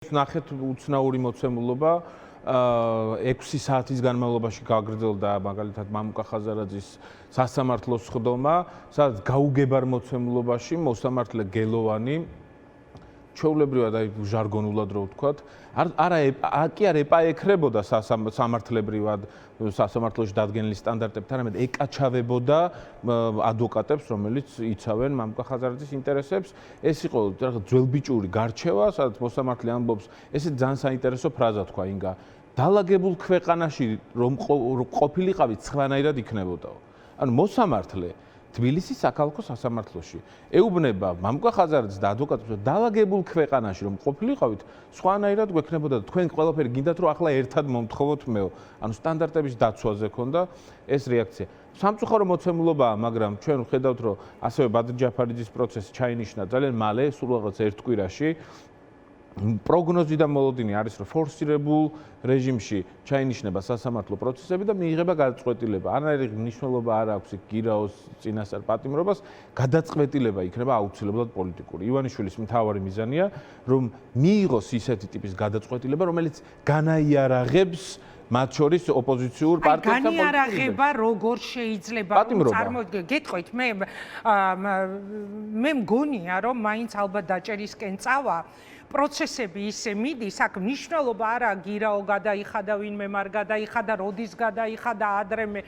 ნახეთ უცნაური მოცემულობა 6 საათის განმავლობაში გაგრძელდა მაგალითად მამუკა ხაზარაძის სასამართლოს სხდომა, სადაც გაუგებარ მოცემულობაში მოსამართლე გელოვანი ჩვეულებრივად აი ჟარგონულად რო ვთქვათ, კი არ ეპაექრებოდა სამართლებრივად სასამართლოში დადგენილი სტანდარტებთან, არამედ ეკაჩავებოდა ადვოკატებს, რომელიც იცავენ მამუკა ხაზარაძის ინტერესებს. ეს იყო რაღაც ძველბიჭური გარჩევა, სადაც მოსამართლე ამბობს, ესე ძალიან საინტერესო ფრაზა თქვა ინგა. დალაგებულ ქვეყანაში რომ ყოფილიყავით, სხვანაირად იქნებოდაო. ანუ მოსამართლე თბილისის საქალაქო სასამართლოში ეუბნება მამუკა ხაზარაძეს და ადვოკატებს, რომ დალაგებულ ქვეყანაში რომ ყოფილიყავით, სხვანაირად გვექნებოდა და თქვენ ყველაფერი გინდათ რომ ახლა ერთად მომთხოვოთ მეო. ანუ სტანდარტების დაცვაზე ქონდა ეს რეაქცია. სამწუხარო მოცემულობაა, მაგრამ ჩვენ ვხედავთ, რომ ასევე ბადრი ჯაფარიძის პროცესი ჩაინიშნა ძალიან მალე, სულ რაღაც ერთ კვირაში. პროგნოზი და მოლოდინი არის, რომ ფორსირებულ რეჟიმში ჩაინიშნება სასამართლო პროცესები და მიიღება გადაწყვეტილება. არანაირი მნიშვნელობა არ აქვს გირაოს წინასწარ პატიმრობას, გადაწყვეტილება იქნება აუცილებლად პოლიტიკური. ივანიშვილის მთავარი მიზანია, რომ მიიღოს ისეთი ტიპის გადაწყვეტილება, რომელიც განაიარაღებს მათ შორის ოპოზიციურ პარტიებს და განიარაღება როგორ შეიძლება წარმოიდგინოთ. გეტყვით, მე მგონია, რომ მაინც ალბათ დაჭერისკენ წავა. პროცესები ისე მიდის, აქ მნიშვნელობა არა გირაო გადაიხადა, ვინმე არ გადაიხადა, როდის გადაიხადა ადრე.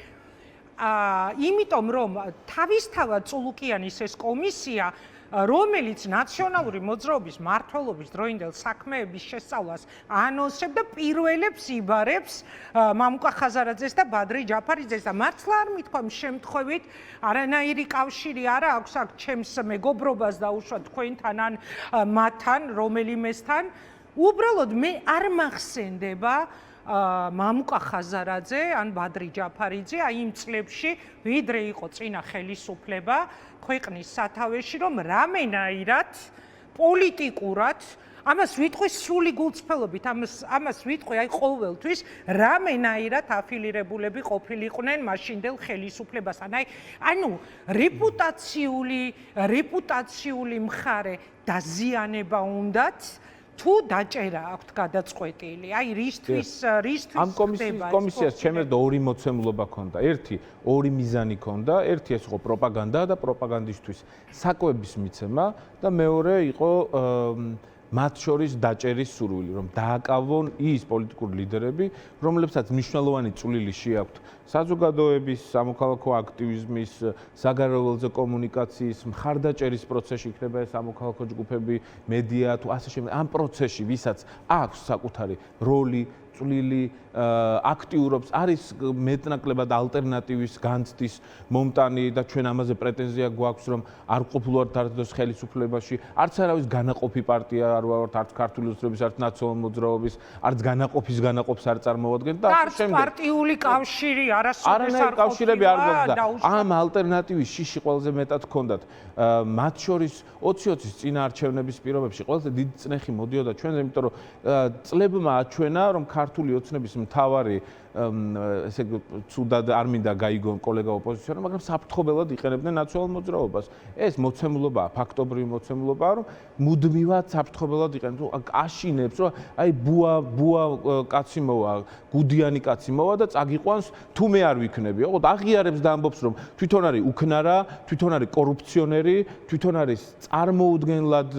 იმიტომ რომ თავისთავად წულუკიანის ეს კომისია, რომელიც ნაციონალური მოძრაობის მმართველობის დროინდელ საქმეების შესწავლას ანონსებს და პირველებს იბარებს მამუკა ხაზარაძეს და ბადრი ჯაფარიძეს და მართლა არ მithქვამ შემთხვევით არანაირი კავშირი არა აქვს აქ ჩემს მეგობრობას დაუშვათ თქვენთან ან მათთან რომელიმესთან. უბრალოდ მე არ მახსენდება მამუკა ხაზარაძე ან ბადრი ჯაფარიძე აი იმ წლებში ვიდრე იყო წინა ხელისუფლება ქვეყნის სათავეში, რომ რამენაირად პოლიტიკურად ამას ვიტყვი სრული გულწრფელობით, ამას ვიტყვი აი ყოველთვის რამენაირად αφილირებულები ყოფილიყვნენ მაშინდელ ხელისუფლებასთან. ანუ რეპუტაციული მხარე დაზიანება უნდათ თუ დაჭერა აქვთ გადაწყვეტილი. აი რისთვის ამ კომისიას ჩემს ორი მოცემულობა ქონდა. ორი მიზანი ქონდა. ერთი ეს იყო პროპაგანდა და პროპაგანდისტვის საკვების მიცემა და მეორე იყო მათ შორის დაჭერის სურვილი, რომ დააკავონ ის პოლიტიკური ლიდერები, რომლებსაც მნიშვნელოვანი წვლილი შეაქვთ საზოგადოების, სამოქალაქო აქტივიზმის, საგარეულოზე კომუნიკაციის, მხარდაჭერის პროცესში იქნება ეს სამოქალაქო ჯგუფები, მედია თუ ასე შემდეგ. ამ პროცესში, ვისაც აქვს საკუთარი როლი, წვლილი, აქტიურობს, არის მეტნაკლებად ალტერნატივის განცდის მომტანი და ჩვენ ამაზე პრეტენზია გვაქვს, რომ არ ყოფილვართ არც ხელისუფლებაში, არც არავის განაყოფი პარტია არ ვართ, არც ქართული ოცნების, არც ნაციონალურ მოძრაობის, არც განაყოფს არ წარმოადგენთ და ასე შემდეგ. პარტიული კავშირი არასოდეს არ კავშირები არ გვაქვს და ამ ალტერნატივის შიში ყველაზე მეტად ჰქონდათ. მათ შორის 2020-ის წინაარჩევნების პირობებში ყველაზე დიდი წნეხი მოდიოდა ჩვენზე, იმიტომ რომ წლებმა აჩვენა, რომ ქართული ოცნების მთავარი ესე ცუდად არ მინდა გაიგონ კოლეგა ოპოზიციონერი, მაგრამ საფრთხობელად იყენებდნენ ნაციონალურ მოძრაობას. ეს მოცემულობაა, ფაქტობრივი მოცემულობაა, რომ მუდმივად საფრთხობელად იყენებდნენ. აშინებს, რომ აი ბუა კაცი მოვა, გუდიანი კაცი მოვა და წაგიყვანს, თუ მე არ ვიქნები. ოღონდ აღიარებს და ამბობს, რომ თვითონ არის უკნარა, თვითონ არის კორუფციონერი, თვითონ არის წარმოუდგენლად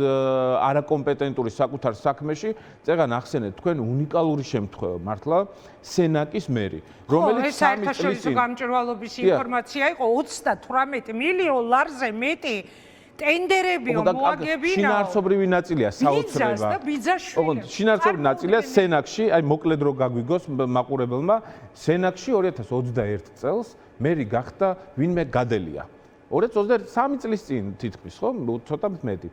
არაკომპეტენტური საკუთარ საქმეში. წეგან ახსენეთ თქვენ უნიკალური შემთხვევა მართლა სენაკის მერი, რომელიც 3 წლის წინ გამჭვირვალობის ინფორმაცია იყო 38 მილიონ ლარზე მეტი ტენდერებიო მოაგებინა. შინაარსობრივი ნაწილია საოცრება. ოღონდ შინაარსობრივი ნაწილია სენაკში, აი მოკლედ რო გაგვიგოს მაყურებელმა, სენაკში 2021 წელს მერი გახდა ვინმე გადელია. 2023 წლის წინ თითქმის, ხო? ცოტა მეტი.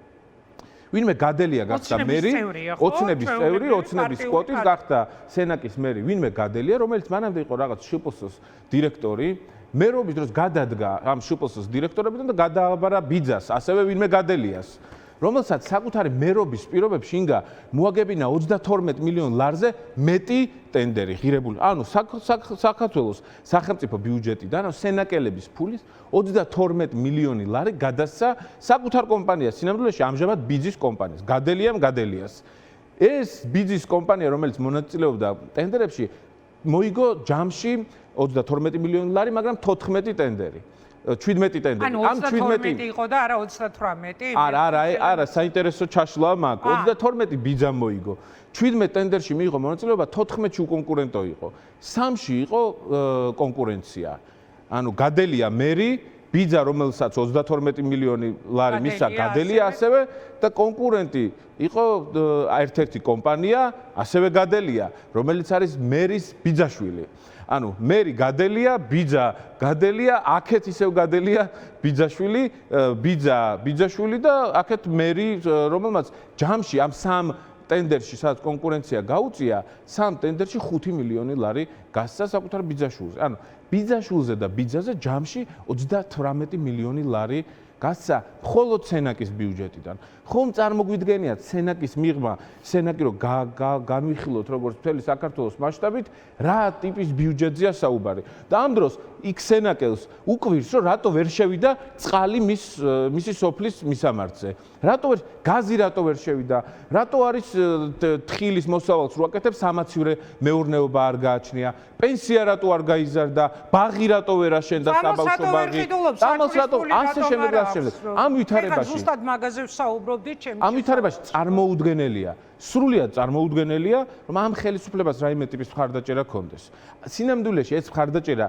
ვინმე გადელია გახდა მერი, ოცნების წევრი, ოცნების კვოტით გახდა სენაკის მერი, ვინმე გადელია, რომელიც მანამდე იყო რაღაც შპს-ს დირექტორი, მერობის დროს გადადგა ამ შპს-ს დირექტორებიდან და გადააბარა ბიძას, ასევე ვინმე გადელიას. რომელსაც საკუთარი მერობის პირობებში ინგა მოაგებინა 32 მილიონ ლარზე მეტი ტენდერი ღირებული. ანუ საქართველოს სახელმწიფო ბიუჯეტიდან სენაკელების ფულის 32 მილიონი ლარი გადასცა საკუთარ კომპანიას, სინამდვილეში ამჟამად ბიძის კომპანიას, გადელიამ გადელიას. ეს ბიძის კომპანია, რომელიც მონაწილეობდა ტენდერებში, მოიგო ჯამში 32 მილიონი ლარი, მაგრამ 14 ტენდერი. 17 ტენდერი. ანუ 32 იყო და არა 38? არა, საინტერესო ჩაშლა მაქვს. 32 ბიძამ მოიგო. 17 ტენდერში მიიღო მონაწილეობა, 14-ში უკონკურენტო იყო. 3-ში იყო კონკურენცია. ანუ გადელია მერი, ბიძა, რომელსაც 32 მილიონი ლარი მისცა, გადელია ასევე და კონკურენტი იყო ერთ-ერთი კომპანია, ასევე გადელია, რომელიც არის მერის ბიძაშვილი. ანუ მერი გადელია, ბიძა გადელია, აქეთ ისევ გადელია ბიძაშვილი, ბიძაშვილი და აქეთ მერი, რომელმაც ჯამში ამ სამ ტენდერში, სადაც კონკურენცია გაუწია, სამ ტენდერში 5 მილიონი ლარი გასცა საკუთარ ბიძაშვილზე. ანუ ბიძაშვილზე და ბიძაზე ჯამში 38 მილიონი ლარი გასცა მხოლოდ სენაკის ბიუჯეტიდან. ხომ წარმოგვიდგენიათ სენაკის მიღმა, სენაკი რომ განვიხილოთ როგორც მთელი საქართველოს მასშტაბით, რა ტიპის ბიუჯეტზეა საუბარი. და ამ დროს იქ სენაკელს უკვირს, რომ რატო ვერ შევიდა წყალი მისი სოფლის მისამართზე. რატო გაზი რატო ვერ შევიდა? რატო არის თხილის მოსავალს რო აკეთებს სამაცივრე მეურნეობა არ გააჩნია? პენსია რატო არ გაიზარდა? ბაღი რატო ვერ აშენდა საბავშვო ბაღი? ამას რატო ასე შემდეგ და შემდეგ. ამ ვითარებაში ზუსტად მაგაზე ვსაუბრობდით ჩემს. ამ ვითარებაში წარმოუდგენელია, სრულიად წარმოუდგენელია, რომ ამ ხელისუფლებას რაიმე ტიპის მხარდაჭერა ქონდეს. სინამდვილეში ეს მხარდაჭერა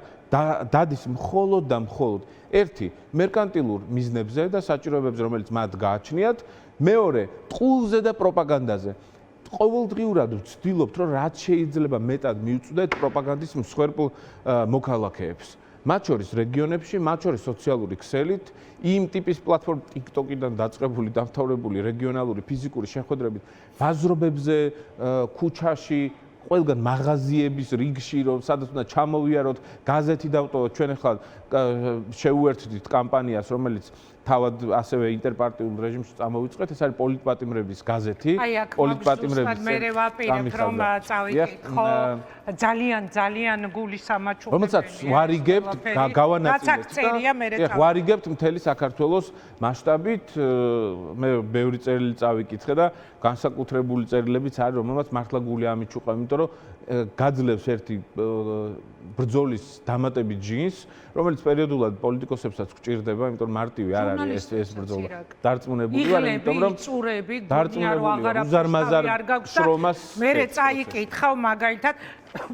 დადის მხოლოდ და მხოლოდ ერთი მერკანტილურ მიზნებზე და საჭიროებებზე, რომელიც მათ გააჩნიათ, მეორე ტყუილზე და პროპაგანდაზე. ყოველდღიურად ვცდილობთ, რომ რაც შეიძლება მეტად მივწვდეთ პროპაგანდის მსხვერპლ მოქალაქეებს. მათ შორის რეგიონებში, მათ შორის სოციალური ქსელით, იმ ტიპის პლატფორმ TikTok-დან დაწყებული, დამთავრებული რეგიონალური ფიზიკური შეხვედრებით, ბაზრობებზე, ქუჩაში, ყველგან მაღაზიების რიგში, რომ სადაც უნდა ჩამოვიაროთ, გაზეთი დავტოვოთ, ჩვენ ახლა შეუერთდით კამპანიას, რომელიც თავად ასევე ინტერპარტიულ რეჟიმში წამოვიწყეთ, ეს არის პოლიტპატიმრების გაზეთი, პოლიტპატიმრების მე ვაპირებ რომ წავიკითხო, ძალიან გული სამაჩუქებელი. რომელსაც ვარიგებთ, გავანაწილეთ. ვარიგებთ მთელი საქართველოს მასშტაბით, მე ბევრი წერილი წავიკითხე და განსაკუთრებული წერილებიც არის, რომელმაც მართლა გული ამიჩუყა, იმიტომ რომ გაძლევს ერთი ბრძოლის დამატებით ჯინს, რომელიც პერიოდულად პოლიტიკოსებსაც გვჭირდება, იმიტომ რომ მარტივი არ არის ეს ბრძოლა. დარწმუნებული ვარ, იმიტომ რომ დარწმუნებული უზარმაზარ შრომას მე წაიკითხავ მაგალითად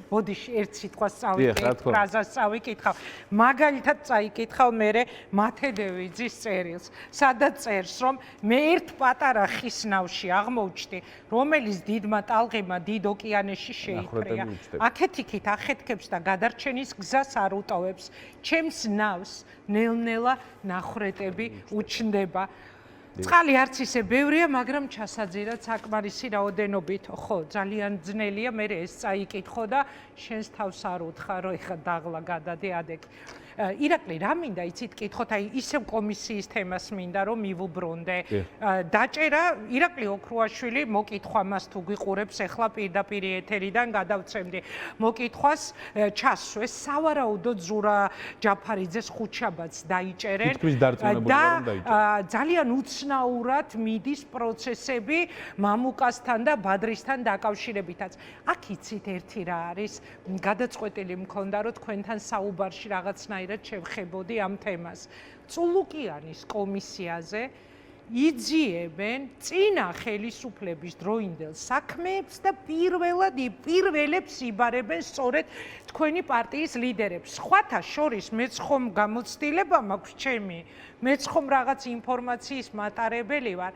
ბოდიში ერთ სიტყვას წავიკითხავ, ფრაზას წავიკითხავ. მაგალითად წაიკითხავ მე მათედევიძის წერილს, სადაც წერს, რომ მე ერთ პატარა ხისნავში აღმოჩნდი, რომელიც დიდმა ტალღებმა დიდ ოკეანეში შეიკრია. აქეთ-იქით ახეთქებს და გადარჩენის გზას არ უტოვებს. ჩემს ნავს ნელ-ნელა ნახრეტები უჩნდება. წყალი არც ისე ბევრია, მაგრამ ჩასაძირად საკმარისი რაოდენობით. ხო, ძალიან ძნელია მე ეს წაიკითხო და შენს თავს არ უთხრა, რომ ეხა დაღლა გადადე ადეკ. ირაკლი, რა მინდა იცით კითხოთ, აი ისევ კომისიის თემას მინდა რომ მივუბრუნდე. დაჭერა ირაკლი ოქრუაშვილი მოკითხვა მას თუ გიყურებს, ეხლა პირდაპირ ეთერიდან გადავცემდი. მოკითხვას ჩასვეს სავარაუდოდ ზურა ჯაფარიძეს ხუთშაბათს დაიჭერენ და ძალიან უცნაურად მიდის პროცესები მამუკასთან და ბადრისთან დაკავშირებითაც. აქ იცით ერთი რა არის, გადაწყვეტილი მქონდა რომ თქვენთან საუბარში რაღაცნაირად შევხებოდი ამ თემას. წულუკიანის კომისიაზე იძიებენ წინა ხელისუფლების დროინდელ საქმეებს და პირველებს იბარებენ სწორედ თქვენი პარტიის ლიდერებს. სხვათა შორის მეც ხომ გამოცდილება მაქვს ჩემი, მეც ხომ რაღაც ინფორმაციის მატარებელი ვარ.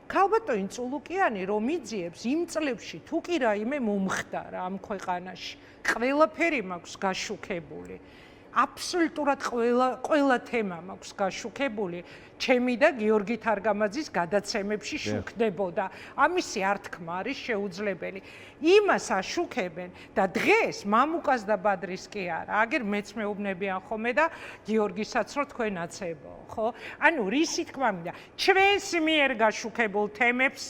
ქალბატონი წულუკიანი რომ იძიებს იმ წლებში თუ კი რაიმე მომხდარა ამ ქვეყანაში, ყველაფერი მაქვს გაშუქებული. აბსოლუტურად ყველა თემა მაქვს გაშუქებული. ჩემი და გიორგი თარგამაძის გადაცემებში შუქდებოდა. ამისი ართქმა არის შეუძლებელი. იმას აშუქებენ და დღეს მამუკას და ბადრის კი არა. აგერ მეც მეუბნებიან ხოლმე და გიორგისაც რომ თქვენაცებო, ხო? ანუ რისი თქმა მინდა, ჩვენს მიერ გაშუქებულ თემებს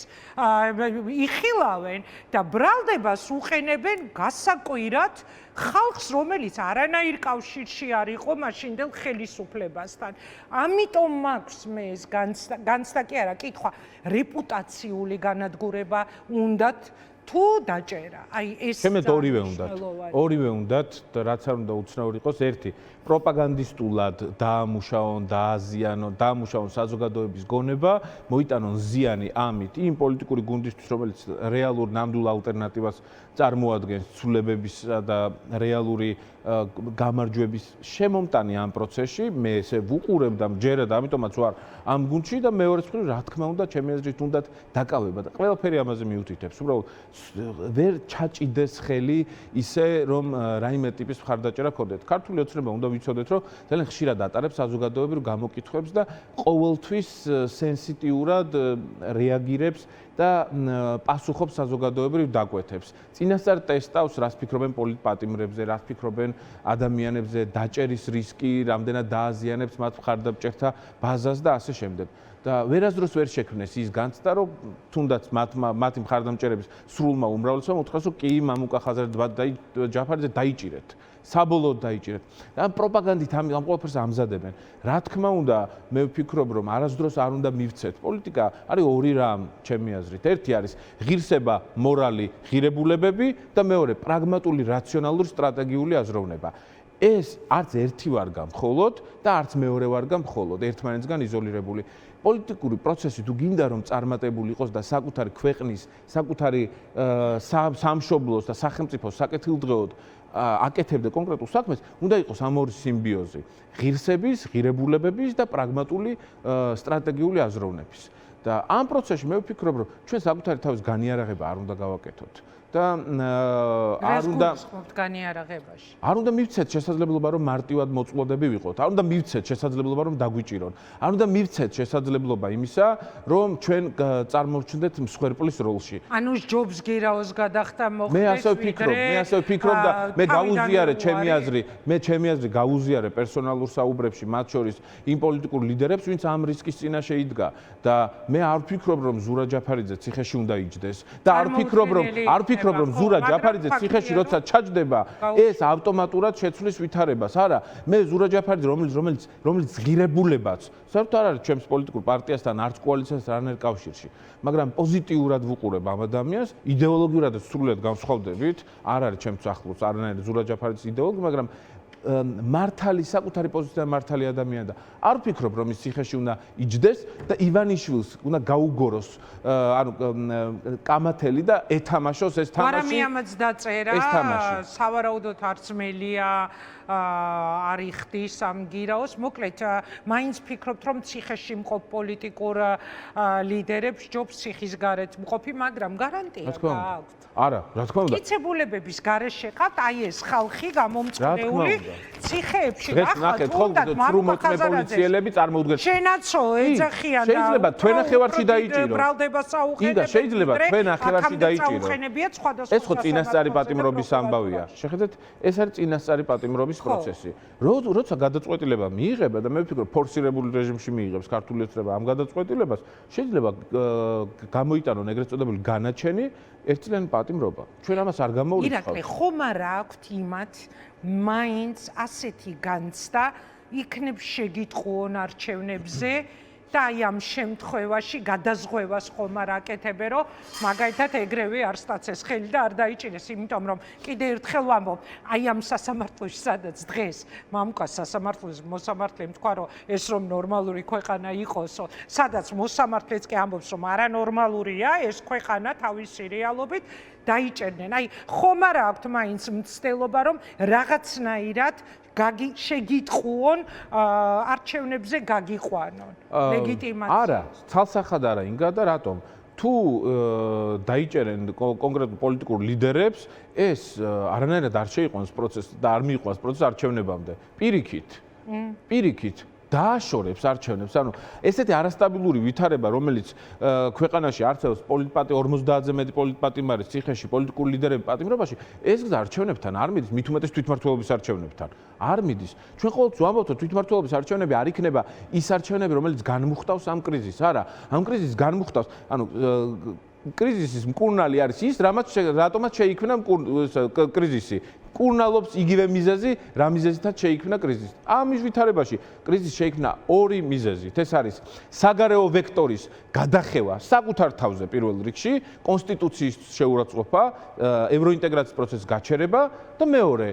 იხილავენ და ბრალდებას უყენებენ გასაკვირად ხალხს, რომელიც არანაირ კავშირში კონტაქტში არ იყო მაშინდელ ხელისუფლებასთან. ამიტომ მაქვს მე ეს განცდა კი არა, კითხვა, რეპუტაციული განადგურება უნდათ თუ დაჭერა. აი ეს ჩემეთ ორივე უნდათ. ორივე უნდათ, რაც არ უნდა უცნაური იყოს, ერთი პროპაგანდისტულად დაამუშავონ, დააზიანონ, დაამუშავონ საზოგადოების გონება, მოიტანონ ზიანი ამით იმ პოლიტიკური გუნდისთვის, რომელიც რეალურ ნამდვილ ალტერნატივას წარმოადგენს ცვლილებებისა და რეალური გამარჯვების შემომტანი ამ პროცესში, მე ესე ვუყურებ და მჯერა და ამიტომაც ვარ ამ გუნდში და მეორეც მხრივ, რა თქმა უნდა, ჩემი აზრით უნდათ დაკავება და ყველაფერი ამაზე მიუთითებს. უბრალოდ ვერ ჩაჭიდეს ხელი ისე, რომ რაიმე ტიპის მხარდაჭერა ქონდეთ. ქართული ოცნება უნდა ვიცოდეთ, რომ ძალიან ხშირად ატარებს საზოგადოებრივ გამოკითხვებს და ყოველთვის სენსიტიურად რეაგირებს და პასუხობს საზოგადოებრივ დაკვეთებს. წინასწარ ტესტავს, რას ფიქრობენ პოლიტპატიმრებზე, რას ფიქრობენ ადამიანებზე, დაჭერის რისკი, რამდენად დააზიანებს მათ მხარდაჭერთა ბაზას და ასე შემდეგ. და ვერასდროს ვერ შექმნეს ის განცდა, რომ თუნდაც მათი მხარდამჭერების სრულმა უმრავლესობამ უთხრას, რომ კი მამუკა ხაზარდაძე ჯაფარიძე დაიჭირეთ. საბოლოოდ დაიჭირეთ. და პროპაგანდით ამ ყველაფერს ამზადებენ. რა თქმა უნდა, მე ვფიქრობ, რომ არასდროს არ უნდა მივცეთ. პოლიტიკა არის ორი რამ, ჩემი აზრით. ერთი არის ღირსება, მორალი, ღირებულებები და მეორე პრაგმატული, რაციონალური, სტრატეგიული აზროვნება. ეს არც ერთი ვარ გამხოლოდ და არც მეორე ვარ გამხოლოდ, ერთმანეთსგან იზოლირებული. პოლიტიკური პროცესი თუ გინდა რომ წარმატებული იყოს და საკუთარი ქვეყნის, საკუთარი სამშობლოს და სახელმწიფოს საკეთილდღეოდ აკეთებდა კონკრეტულ საქმეს, უნდა იყოს ამ ორი სიმბიოზი: ღირსების, ღირებულებების და პრაგმატული სტრატეგიული აზროვნების. და ამ პროცესში მე ვფიქრობ, რომ ჩვენ საკუთარი თავის განიარაღება არ უნდა გავაკეთოთ. და არ უნდა განიარაღებაში. არ უნდა მივცეთ შესაძლებლობა, რომ მარტივად მოწყვლოდები ვიყოთ. არ უნდა მივცეთ შესაძლებლობა, რომ დაგვიჭირონ. არ უნდა მივცეთ შესაძლებლობა იმისა, რომ ჩვენ წარმოვჩნდეთ მსხვერპლის როლში. ანუ ჯობს გირაოს გადახდა მოხდეს. მე ასე ვფიქრობ და მე გავუზიარე ჩემი აზრი გავუზიარე პერსონალურ საუბრებში, მათ შორის იმ პოლიტიკურ ლიდერებს, ვინც ამ რისკის წინაშე იდგა და მე არ ვფიქრობ, რომ ზურა ჯაფარიძე ციხეში უნდა იჯდეს და არ ვფიქრობ, რომ ზურა ჯაფარიძე ციხეში როცა ჩაჯდება, ეს ავტომატურად შეცვლის ვითარებას. არა, მე ზურა ჯაფარიძე, რომელიც ღირებულებაც, საერთოდ არ არის ჩემს პოლიტიკურ პარტიასთან, არც კოალიციასთან, არანაირ კავშირში, მაგრამ პოზიტიურად ვუყურებ ამ ადამიანს, იდეოლოგიურადაც სრულიად განსხვავდებით, არ არის ჩემს ახლოს არანაირი ზურა ჯაფარიძის იდეოლოგია, მაგრამ მართალი საკუთარი პოზიციიდან მართალი ადამიანი და არ ვფიქრობ, რომ ის ციხეში უნდა იჯდეს და ივანიშვილს უნდა გაუგოროს, ანუ კამათელი და ეთამაშოს ეს თამაში. მაგრამ ამაც დაწერა, სავარაუდოდ არც მელია არ იხდის ამ გირაოს. მოკლედ, მაინც ფიქრობთ, რომ ციხეში მყოფ პოლიტიკურ ლიდერებს ჯობს ციხის გარეთ მყოფი, მაგრამ გარანტია გააქვთ. არა, რა თქმა უნდა. მიცებულებების გარეშე ყავთ აი ეს ხალხი გამომწყნეული ციხეებში. ნახეთ, მამუკა პოლიციელები წარმოუდგენლად. შენაცო ეძახიან და შეიძლება თქვენ ნახევარში დაიჭირო. ბრალდება საუხენები. და შეიძლება თქვენ ნახევარში დაიჭირო. ეს ხო წინასწარი პატიმრობის ამბავია. შეხედეთ, ეს არის წინასწარი პატიმრობის პროცესი. როცა გადაწყვეტილება მიიღება და მე ვფიქრობ, ფორსირებული რეჟიმში მიიღებს ქართული ოცნება ამ გადაწყვეტილებას, შეიძლება გამოიტანონ ეგრეთ წოდებული განაჩენი ერთწლიანი პატიმრობა. ჩვენ ამას არ გამოვლინჩხავთ. ირაკლი, ხომ არა აქვთ იმათ მაინც ასეთი განცდა იქნებ შეგიტყუონ არჩევნებზე და აი ამ შემთხვევაში გადაზღვევას ხომ არ აკეთებენ, რომ მაგალითად ეგრევე არ სტაცეს ხელი და არ დაიჭირეს, იმიტომ რომ კიდე ერთხელ ვამბობ, აი ამ სასამართლოში, სადაც დღეს მამუკა სასამართლოს მოსამართლემ თქვა, რომ ეს რომ ნორმალური ქვეყანა იყოსო, სადაც მოსამართლეც კი ამბობს, რომ არანორმალურია ეს ქვეყანა თავისი რეალობით, დაიჭერდნენ. აი ხომ არა აქვთ მაინც მცდელობა, რომ რაღაცნაირად შეგიტყუონ არჩევნებზე გაგიყვანონ ლეგიტიმაცია. არა, ცალსახად არა ინგა და რატომ? თუ დაიჭერენ კონკრეტულ პოლიტიკურ ლიდერებს, ეს არანაირად არ შეიყვანს პროცესს და არ მიიყვანს პროცესს არჩევნებამდე. პირიქით დააშორებს არჩევნებს. ანუ ესეთი არასტაბილური ვითარება, რომელიც ქვეყანაში არსებობს 50-ზე მეტი პოლიტპატიმარის ციხეში, პოლიტიკური ლიდერები პატიმრობაში, ეს გზა არჩევნებთან არ მიდის, მით უმეტეს თვითმმართველობის არჩევნებთან. არ მიდის. ჩვენ ყოველთვის ვამბობთ, რომ თვითმმართველობის არჩევნები არ იქნება ის არჩევნები, რომელიც განმუხტავს ამ კრიზისს. არა, ამ კრიზისს განმუხტავს, ანუ კრიზისის მკურნალი არის ის, რატომაც შეიქმნა კრიზისი. მკურნალობს იგივე მიზეზი, რა მიზეზითაც შეიქმნა კრიზისი. ამის ვითარებაში კრიზისი შეიქმნა ორი მიზეზით. ეს არის საგარეო ვექტორის გადახევა საკუთარ თავზე პირველ რიგში, კონსტიტუციის შეურაცხყოფა, ევროინტეგრაციის პროცესის გაჩერება და მეორე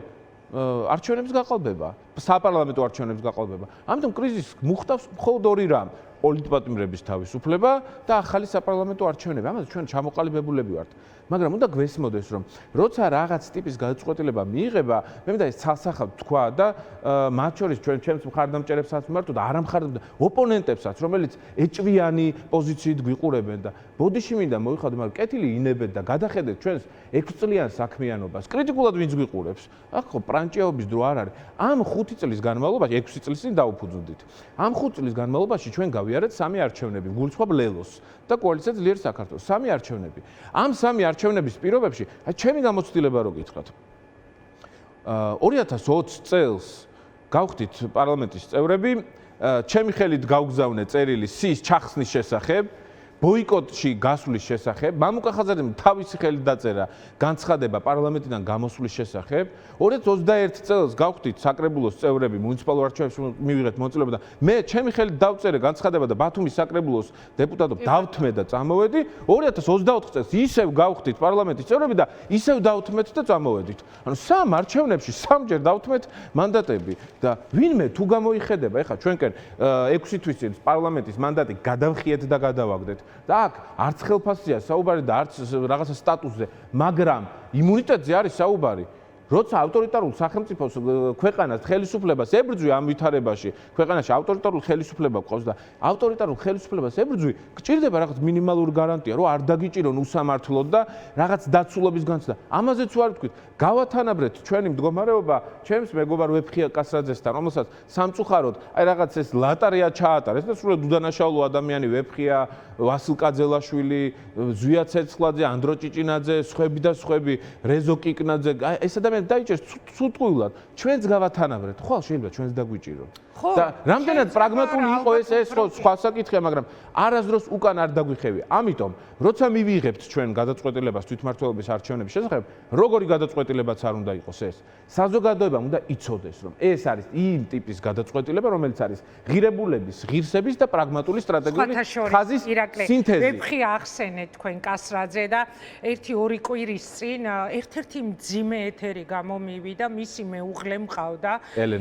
არჩევნების გაყალბება, საპარლამენტო არჩევნების გაყალბება. ამიტომ კრიზისს მოხდავს მხოლოდ ორი რამ: პოლიტპატიმრების თავისუფლება და ახალი საპარლამენტო არჩევნები. ამაზე ჩვენ ჩამოყალიბებულები ვართ. მაგრამ უნდა გვესმოდეს, რომ როცა რაღაც ტიპის გადაწყვეტილება მიიღება, მე მინდა ეს ცალსახად თქვა და მათ შორის ჩვენს მხარდამჭერებსაც ვმართო და არა ოპონენტებსაც, რომელიც ეჭვიანი პოზიციით გვიყურებენ და ბოდიში მინდა მოიხადო, მაგრამ კეთილი ინებეთ და გადახედეთ ჩვენს 6 წლიან საქმიანობას. კრიტიკულად ვინც გვიყურებს. აქ ხო პრანჭიაობის დრო არ არის. ამ 5 წლის განმავლობაში, 6 წლის წინ დაუფუძნდით. ამ 5 წლის განმავლობაში ჩვენ გავიარეთ 3 არჩევნები, გულისხმობ ლელოს და კოალიცია ძლიერ საქართველოს. 3 არჩევნები. ამ 3 არჩევნების პირობებში, ჩემი გამოცდილება რო გითხრათ. 2020 წელს გავხდით პარლამენტის წევრები, ჩემი ხელით გავგზავნე წერილი სის ჩახსნის შესახებ, ბოიკოტში გასვლის შესახებ, მამუკა ხაზარიძემ თავისი ხელით დაწერა განცხადება პარლამენტიდან გამოსვლის შესახებ. 2021 წელს გავხდით საკრებულოს წევრები მუნიციპალურ არჩევნებში მივიღეთ მონაწილეობა და მე ჩემი ხელით დავწერე განცხადება და ბათუმის საკრებულოს დეპუტატობ დავთმე და წამოვედი. 2024 წელს ისევ გავხდით პარლამენტის წევრები და ისევ დავთმეთ და წამოვედით. ანუ 3 არჩევნებში 3ჯერ დავთმეთ მანდატები და ვინმე თუ გამოიხედება, ეხლა ჩვენკენ 6 თვის წინ პარლამენტის მანდატი გადავხიეთ და გადავაგდეთ. და აქ არც ხელფასზეა საუბარი და არც რაღაცა სტატუსზე, მაგრამ იმუნიტეტზე არის საუბარი. როცა ავტორიტარულ სახელმწიფოს ქვეყანას ხელისუფლებას ებრძვი ამ ვითარებაში, ქვეყანაში ავტორიტარულ ხელისუფლება გვყავს და ავტორიტარულ ხელისუფლებას ებრძვი, გჭირდება რაღაც მინიმალური გარანტია, რომ არ დაგიჭირონ უსამართლოდ და რაღაც დაცულობის განცდა. ამაზეც ვარ ვთქვით, გავათანაბრეთ ჩვენი მდგომარეობა ჩემს მეგობარ ვეფხია კასრაძესთან, რომელსაც სამწუხაროდ აი რაღაც ეს ლატარია ჩაატარეს და სულ უდანაშაულო ადამიანი ვეფხია, ვასილ კაძელაშვილი, ზვია ცეცხლაძე, ანდრო ჭიჭინაძე, სხვები და სხვები, რეზო კიკნაძე, ეს ადამიანები დაიჭერს ცუდყვილად. ჩვენც გავათანაბრეთ, ხო, შეიძლება ჩვენც დაგვიჭირონ. და რამდენად პრაგმატული იყო ეს ხო სხვა საკითხია, მაგრამ არასდროს უკან არ დაგვიხევი. ამიტომ, როცა მივიღებთ ჩვენ გადაწყვეტილებას თვითმმართველობის არჩევნების შესახებ, როგორი გადაწყვეტილებაც არ უნდა იყოს ეს. საზოგადოებამ უნდა იცოდეს, რომ ეს არის იმ ტიპის გადაწყვეტილება, რომელიც არის ღირებულების, ღირსების და პრაგმატული სტრატეგიული ხაზის სინთეზი. ვეფხი ახსენეთ თქვენ კასრაძე და 1-2 კვირის წინ ერთ-ერთი მძიმე ეთერი გამომივიდა, მისი მეუღლე მყავდა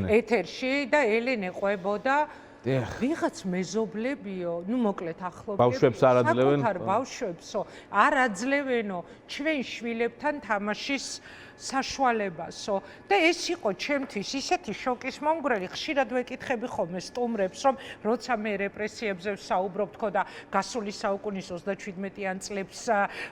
ეთერში და ელენე ყვებოდა ვიღაც მეზობლებიო, ნუ მოკლედ ახლობლები, ბავშვებს არ აძლევენ? საკუთარ ბავშვებსო, არ აძლევენო ჩვენ შვილებთან თამაშის საშუალებასო და ეს იყო ჩემთვის ისეთი შოკის მომგვრელი. ხშირად ვეკითხები ხოლმე სტუმრებს, რომ როცა მე რეპრესიებზე ვსაუბრობ თქო და გასული საუკუნის 37-იან წლებს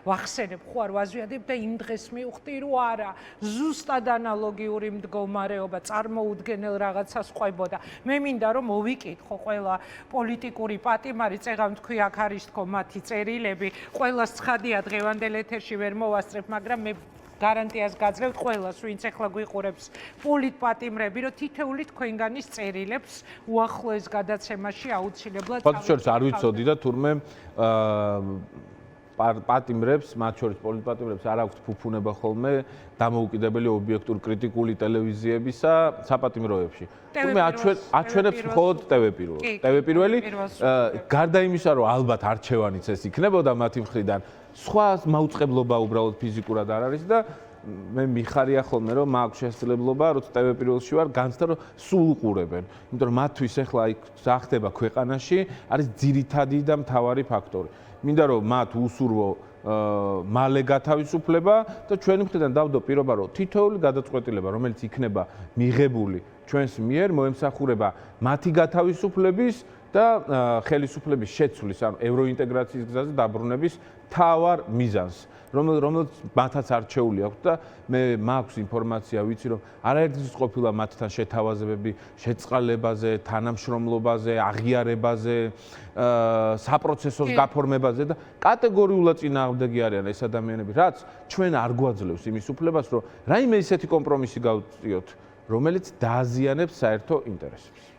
ვახსენებ, ხო არ ვაზვიადებ და იმ დღეს მივხვდი, რომ არა, ზუსტად ანალოგიური მდგომარეობა წარმოუდგენელ რაღაცას ყვებოდა. მე მინდა რომ მოვიკითხო ყველა პოლიტიკური პატიმარი, წეღავ თქვი აქ არის თქო მათი წერილები, ყველას ცხადია დღევანდელ ეთერში ვერ მოვასწრებ, მაგრამ მე გარანტიას გაძლევთ ყველას, ვინც ახლა გვიყურებს პოლიტპატიმრები, რომ თითეული თქვენგანის წერილებს უახლოეს გადაცემაში აუცილებლად ფაქტს შორის არ ვიცოდი და თურმე პატიმრებს, მათ შორის პოლიტპატიმრებს არ აქვთ ფუფუნება ხოლმე დამოუკიდებელი ობიექტური კრიტიკული ტელევიზიებისა საპატიმროებში. თურმე აჩვენებს მხოლოდ ტევ-პირველი. გარდა იმისა, რომ ალბათ არჩევანიც ეს იქნებოდა მათი მხრიდან, სხვა მაუწყებლობა უბრალოდ ფიზიკურად არ არის და მე მიხარია ხოლმე რომ მაქვს შესაძლებლობა როცა ტევ-პირველში ვარ განცდა რომ სულ უყურებენ. იმიტომ რომ მათთვის ახლა იქ ზახდება ქვეყანაში არის ძირითადი და მთავარი ფაქტორი. მინდა რომ მათ უსურვო მალე გათავისუფლება და ჩვენი მხრიდან დავდო პირობა რომ თითოეული გადაწყვეტილება რომელიც იქნება მიღებული ჩვენს მიერ მოემსახურება მათი გათავისუფლების და ხელისუფლების შეცვლის, ანუ ევროინტეგრაციის გზაზე დაბრუნების თავარ მიზანს, რომელიც მათაც არჩეული აქვს და მე მაქვს ინფორმაცია, ვიცი რომ არაერთგზის ყოფილა მათთან შეთავაზებები შეწყალებაზე, თანამშრომლობაზე, აღიარებაზე, საპროცესო გაფორმებაზე და კატეგორიულად წინააღმდეგი არიან ეს ადამიანები, რაც ჩვენ არ გვაძლევს იმის უფლებას, რომ რაიმე ისეთი კომპრომისი გავწიოთ, რომელიც დააზიანებს საერთო ინტერესებს.